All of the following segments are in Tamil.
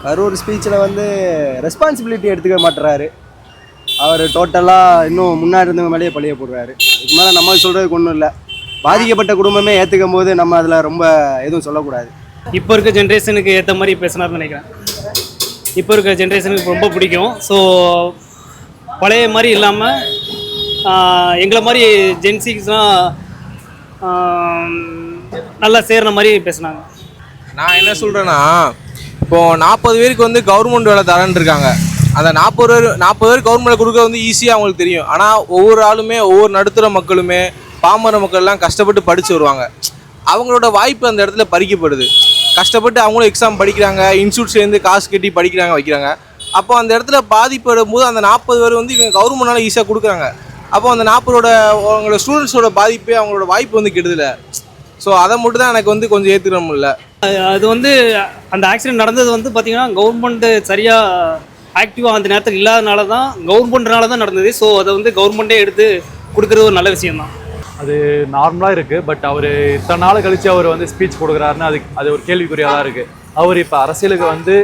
கரூர் ஸ்பீச்சில் வந்து ரெஸ்பான்சிபிலிட்டி எடுத்துக்க மாட்டுறாரு. அவர் டோட்டலாக இன்னும் முன்னாடி இருந்தவங்க மேலேயே பழிய போடுறாரு. இதுக்கு மேலே நம்ம சொல்கிறதுக்கு ஒன்றும் இல்லை. பாதிக்கப்பட்ட குடும்பமே ஏற்றுக்கும் போது நம்ம அதில் ரொம்ப எதுவும் சொல்லக்கூடாது. இப்போ இருக்க ஜென்ரேஷனுக்கு ஏற்ற மாதிரி பேசினார்னு நினைக்கிறேன். இப்போ இருக்க ஜென்ரேஷனுக்கு ரொம்ப பிடிக்கும். ஸோ பழைய மாதிரி இல்லாமல் எங்களை மாதிரி ஜென்சிக்ஸ்லாம் நல்லா சேர்ற மாதிரி பேசுனாங்க. நான் என்ன சொல்கிறேன்னா, இப்போது 40 பேருக்கு வந்து கவர்மெண்ட் வேலை தரேன்னு இருக்காங்க. அந்த 40 பேர் கவர்மெண்ட் கொடுக்க வந்து ஈஸியாக அவங்களுக்கு தெரியும். ஆனால் ஒவ்வொரு ஆளுமே, ஒவ்வொரு நடுத்தர மக்களுமே, பாமர மக்கள்லாம் கஷ்டப்பட்டு படித்து வருவாங்க. அவங்களோட வாய்ப்பு அந்த இடத்துல பறிக்கப்படுது. கஷ்டப்பட்டு அவங்களும் எக்ஸாம் படிக்கிறாங்க, இன்ஸ்டியூட் சேர்ந்து காசு கட்டி படிக்கிறாங்க, வைக்கிறாங்க. அப்போ அந்த இடத்துல பாதிப்படும் போது அந்த 40 பேர் வந்து இவங்க கவர்மெண்ட்னால ஈஸியாக கொடுக்குறாங்க. அப்போ அந்த 40 அவங்களோட ஸ்டூடெண்ட்ஸோட பாதிப்பு, அவங்களோட வாய்ப்பு வந்து கெடுதல. ஸோ அதை மட்டும் தான் எனக்கு வந்து கொஞ்சம் ஏற்றுக்க முடியல. அது வந்து அந்த ஆக்சிடென்ட் நடந்தது வந்து பார்த்திங்கன்னா கவர்மெண்ட்டு சரியாக ஆக்டிவாக அந்த நேரத்தில் இல்லாதனால தான், கவர்மெண்ட்னால தான் நடந்தது. ஸோ அதை வந்து கவர்மெண்ட்டே எடுத்து கொடுக்குறது ஒரு நல்ல விஷயம்தான். அது நார்மலாக இருக்குது. பட் அவர் இத்தனை நாள் கழித்து அவர் வந்து ஸ்பீச் கொடுக்குறாருன்னு அது ஒரு கேள்விக்குறியாக தான் இருக்குது. அவர் இப்போ அரசியலுக்கு வந்து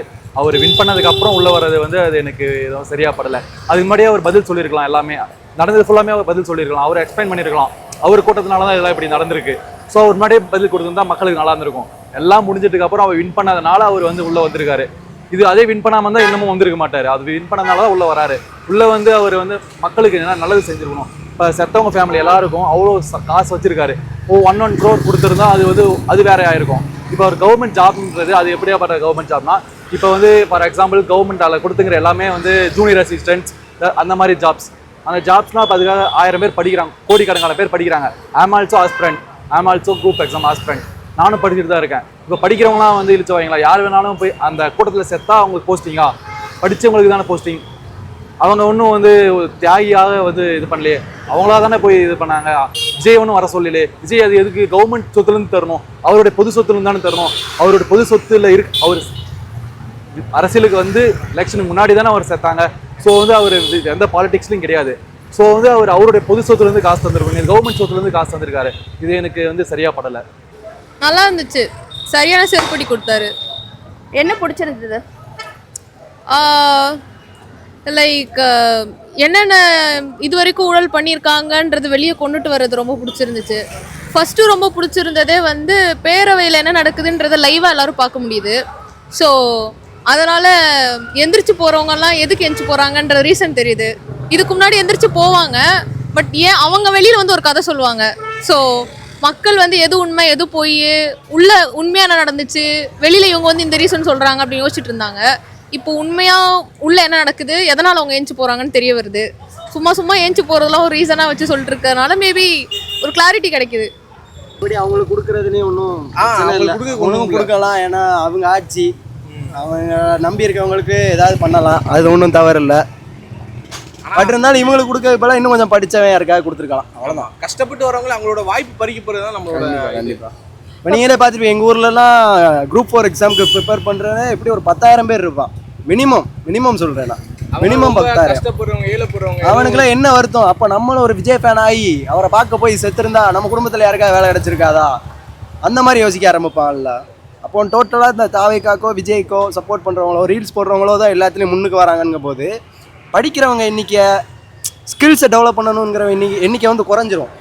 அவர் வின் பண்ணதுக்கப்புறம் உள்ளே வர்றது வந்து அது எனக்கு எதுவும் சரியாக படலை. அதுக்கு முன்னாடியே அவர் பதில் சொல்லியிருக்கலாம். எல்லாமே நடந்தது ஃபுல்லாமே அவர் பதில் சொல்லியிருக்கலாம். அவர் எக்ஸ்பிளைன் பண்ணியிருக்கலாம். அவர் கூட்டத்தினால தான் இதெல்லாம் இப்படி நடந்திருக்கு. ஸோ அவர் முன்னாடியே பதில் கொடுத்துருந்தா மக்களுக்கு நல்லா இருந்திருக்கும். எல்லாம் முடிஞ்சதுக்கு அப்புறம் அவர் வின் பண்ணதுனால அவர் வந்து உள்ளே வந்திருக்காரு. இது அதே வின் பண்ணாமல் இருந்தால் இன்னமும் வந்திருக்க மாட்டார். அது வின் பண்ணதுனால தான் உள்ளே வராரு. உள்ளே வந்து அவர் வந்து மக்களுக்கு என்ன நல்லது செஞ்சுருக்கணும். இப்போ செத்தவங்க ஃபேமிலி எல்லாருக்கும் அவ்வளோ காசு வச்சிருக்காரு. 1 crore கொடுத்துருந்தா அது வந்து அது வேற ஆயிருக்கும். இப்போ ஒரு கவர்மெண்ட் ஜாப்ன்றது அது எப்படியாப்பட்ட கவர்மெண்ட் ஜாப்னா, இப்போ வந்து ஃபார் எக்ஸாம்பிள் கவர்மெண்ட்டால் கொடுத்துங்கிற எல்லாமே வந்து ஜூனியர் அசிஸ்டன்ட்ஸ் அந்த மாதிரி ஜாப்ஸ். அந்த ஜாப்ஸ்னால் இப்போ அதுக்காக 1000 பேர் படிக்கிறாங்க, கோடிக்கணக்கான பேர் படிக்கிறாங்க. ஆம் ஆல்சோ ஆஸ்பிரண்ட், ஆம் ஆல்சோ குரூப் எக்ஸாம் ஆஸ்பிரண்ட். நானும் படிச்சுட்டு தான் இருக்கேன். இப்போ படிக்கிறவங்களாம் வந்து இழுச்சு வைங்களா, யார் வேணாலும் போய் அந்த கூட்டத்தில் செத்தா அவங்களுக்கு போஸ்டிங்கா, படித்தவங்களுக்கு தானே போஸ்டிங். அவங்க ஒன்றும் வந்து தியாகியாக வந்து இது பண்ணலையே, அவங்களா தானே போய் இது பண்ணாங்க. விஜய் ஒன்றும் வர சொல்லலையே. விஜய் அது எதுக்கு கவர்மெண்ட் சொத்துலேருந்து தரணும், அவருடைய பொது சொத்துலேருந்து தானே தரணும். அவருடைய பொது சொத்துல அவர் அரசியலுக்கு வந்து எலெக்ஷனுக்கு முன்னாடி தானே அவர் செத்தாங்க. ஸோ வந்து அவர் எந்த பாலிடிக்ஸ்லையும் கிடையாது. ஸோ வந்து அவருடைய பொது சொத்துலேருந்து காசு தந்துருக்காங்க, கவர்மெண்ட் சொத்துலேருந்து காசு தந்திருக்காரு. இது எனக்கு வந்து சரியாக படலை. நல்லா இருந்துச்சு, சரியான செருப்படி கொடுத்தாரு. என்ன பிடிச்சிருந்தது? லைக் என்னென்ன இது வரைக்கும் ஊழல் பண்ணியிருக்காங்கன்றது வெளியே கொண்டுட்டு வர்றது ரொம்ப பிடிச்சிருந்துச்சு. ஃபஸ்ட்டு ரொம்ப பிடிச்சிருந்ததே வந்து பேரவையில் என்ன நடக்குதுன்றதை லைவாக எல்லோரும் பார்க்க முடியுது. ஸோ அதனால் எந்திரிச்சு போகிறவங்கலாம் எதுக்கு எந்திரிச்சு போகிறாங்கன்ற ரீசன் தெரியுது. இதுக்கு முன்னாடி எந்திரிச்சு போவாங்க, பட் ஏன் அவங்க வெளியில் வந்து ஒரு கதை சொல்லுவாங்க. ஸோ மக்கள் வந்து எது உண்மை எது போய் உள்ள உண்மையாக என்ன நடந்துச்சு, வெளியில் இவங்க வந்து இந்த ரீசன் சொல்கிறாங்க அப்படின்னு யோசிச்சுட்டு இருந்தாங்க. இப்போ உண்மையாக உள்ள என்ன நடக்குது, எதனால் அவங்க ஏஞ்சி போகிறாங்கன்னு தெரிய வருது. சும்மா ஏஞ்சி போகிறதுலாம் ஒரு ரீசனாக வச்சு சொல்லிட்டு இருக்கிறதுனால மேபி ஒரு கிளாரிட்டி கிடைக்குது. இப்படி அவங்களுக்கு கொடுக்குறதுலேயும் ஒன்றும் கொடுக்கலாம். ஏன்னா அவங்க ஆட்சி, அவங்க நம்பி இருக்கவங்களுக்கு ஏதாவது பண்ணலாம், அது ஒன்றும் தவறு இல்லை. பட் இருந்தாலும் இவங்களுக்கு கொடுக்க இப்போலாம் இன்னும் கொஞ்சம் படித்தவன் யாருக்காக கொடுத்துருக்கலாம், அவ்வளோதான். கஷ்டப்பட்டு வரவங்களை அவங்களோட வாய்ப்பு பறிக்கப்படுறது தான் நம்மளோட. கண்டிப்பாக இப்போ நீங்களே பார்த்துருப்பீங்க, எங்கள் ஊர்லலாம் Group 4 எக்ஸாமுக்கு ப்ரிப்பேர் பண்ணுறது எப்படி ஒரு 10,000 பேர் இருப்பான். மினிமம் சொல்கிறேன் நான், மினிமம் 10,000. கஷ்டப்படுறவங்க, ஏழைப்படுறவங்க, அவனுக்குலாம் என்ன வருத்தம். அப்போ நம்மளும் ஒரு விஜய் ஃபேன் ஆகி அவரை பார்க்க போய் செத்துருந்தா நம்ம குடும்பத்தில் யாருக்காவது வேலை கிடச்சிருக்காதா, அந்த மாதிரி யோசிக்க ஆரம்பிப்பான்ல. அப்போ டோட்டலாக இந்த தாவைக்காக்கோ விஜய்க்கோ சப்போர்ட் பண்ணுறவங்களோ ரீல்ஸ் போடுறவங்களோ தான் எல்லாத்துலேயும் முன்னுக்கு வராங்கங்க போது, படிக்கிறவங்க எண்ணிக்கை, ஸ்கில்ஸை டெவலப் பண்ணணுங்கிற எண்ணிக்கை வந்து குறைஞ்சிரும்.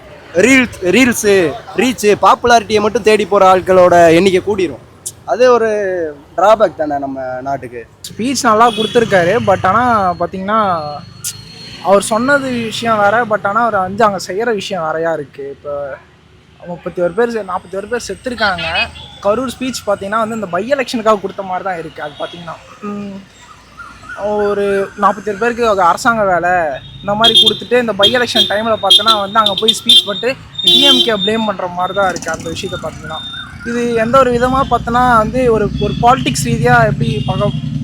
ரீல்ஸு ரீச்சு பாப்புலாரிட்டியை மட்டும் தேடி போகிற ஆட்களோட எண்ணிக்கை கூடிரும். அது ஒரு ட்ராபேக் தானே நம்ம நாட்டுக்கு. ஸ்பீச் நல்லா கொடுத்துருக்காரு. பட் ஆனால் பார்த்தீங்கன்னா அவர் சொன்னது விஷயம் வேறு. பட் ஆனால் அவர் வந்து அங்கே செய்கிற விஷயம் வேறையாக இருக்குது. இப்போ 31 பேர் 41 பேர் செத்துருக்காங்க. கரூர் ஸ்பீச் பார்த்தீங்கன்னா வந்து இந்த பை எலெக்ஷனுக்காக கொடுத்த மாதிரி தான் இருக்குது. அது பார்த்தீங்கன்னா ஒரு 41 பேருக்கு அரசாங்க வேலை இந்த மாதிரி கொடுத்துட்டு இந்த பை எலெக்ஷன் டைமில் பார்த்தோன்னா வந்து அங்கே போய் ஸ்பீச் பண்ணிட்டு டிஎம்கே ப்ளேம் பண்ணுற மாதிரி தான் இருக்குது அந்த விஷயத்தை பார்த்தீங்கன்னா. இது எந்த ஒரு விதமாக பார்த்தோன்னா வந்து ஒரு பாலிட்டிக்ஸ் ரீதியாக எப்படி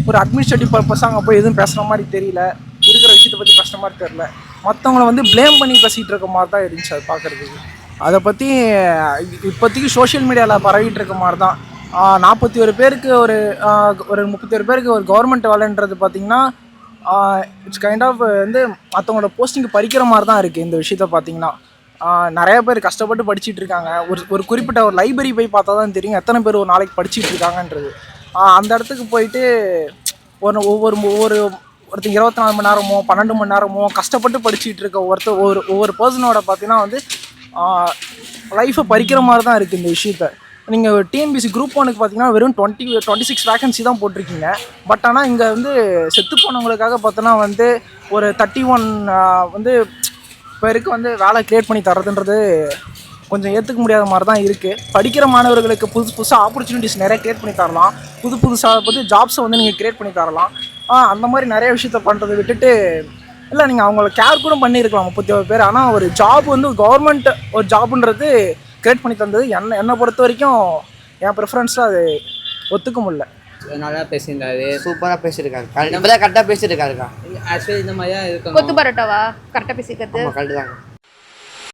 ஒரு அட்மினிஸ்ட்ரேட்டிவ் பர்பஸாக அங்கே போய் எதுவும் பேசுகிற மாதிரி தெரியல. இருக்கிற விஷயத்தை பற்றி பேசுகிற மாதிரி தெரியல. மற்றவங்கள வந்து ப்ளேம் பண்ணி பேசிகிட்டு இருக்க மாதிரி தான் இருந்துச்சு அது பார்க்குறதுக்கு. அதை பற்றி இப்போதைக்கு சோஷியல் மீடியாவில் பரவிட்டு இருக்க மாதிரி தான். 41 பேருக்கு ஒரு 31 பேருக்கு ஒரு கவர்மெண்ட் வேலைன்றது பார்த்திங்கன்னா இட்ஸ் கைண்ட் ஆஃப் வந்து மற்றவங்களோட போஸ்டிங் பறிக்கிற மாதிரி தான் இருக்குது இந்த விஷயத்த பார்த்திங்கன்னா. நிறைய பேர் கஷ்டப்பட்டு படிச்சுட்டு இருக்காங்க. ஒரு குறிப்பிட்ட ஒரு லைப்ரரி போய் பார்த்தா தான் தெரியும் எத்தனை பேர் ஒரு நாளைக்கு படிச்சுட்டு இருக்காங்கன்றது. அந்த இடத்துக்கு போயிட்டு ஒருத்தர் 24 மணி நேரமோ 12 மணி நேரமோ கஷ்டப்பட்டு படிச்சுட்டு இருக்க ஒவ்வொரு பர்சனோட பார்த்தீங்கன்னா வந்து லைஃப்பை பறிக்கிற மாதிரி தான் இருக்குது இந்த விஷயத்த. நீங்கள் டிஎன்பிசி குரூப் 1க்கு பார்த்தீங்கன்னா வெறும் 26 வேகன்சி தான் போட்டிருக்கீங்க. பட் ஆனால் இங்கே வந்து செத்து போனவங்களுக்காக பார்த்தோன்னா வந்து ஒரு 31 வந்து பேருக்கு வந்து வேலை க்ரியேட் பண்ணி தர்றதுன்றது கொஞ்சம் ஏற்றுக்க முடியாத மாதிரி தான் இருக்குது. படிக்கிற மாணவர்களுக்கு புதுசாக ஆப்பர்ச்சுனிட்டிஸ் நிறைய க்ரியேட் பண்ணி தரலாம், புதுசாக ஜாப்ஸை வந்து நீங்கள் க்ரியேட் பண்ணி தரலாம். அந்த மாதிரி நிறைய விஷயத்த பண்ணுறதை விட்டுட்டு இல்லை நீங்கள் அவங்கள கேர் கூட பண்ணியிருக்கலாம் 31 பேர். ஆனால் ஒரு ஜாப் வந்து கவர்மெண்ட் ஒரு ஜாப்ன்றது க்ரியேட் பண்ணி தந்தது என்னை பொறுத்த வரைக்கும் என் ப்ரிஃபரன்ஸில் அது ஒத்துக்க முடியல. நல்லா பேசியிருந்தாரு, சூப்பராக பேசியிருக்காரு, நம்ம தான் கரெக்டாக பேசியிருக்காருக்கா. ஆக்சுவலி இந்த மாதிரி தான் இருக்கும். கொத்து பரோட்டாவா கரெக்டாக பேசிக்கிறது? கரெக்டு தாங்க.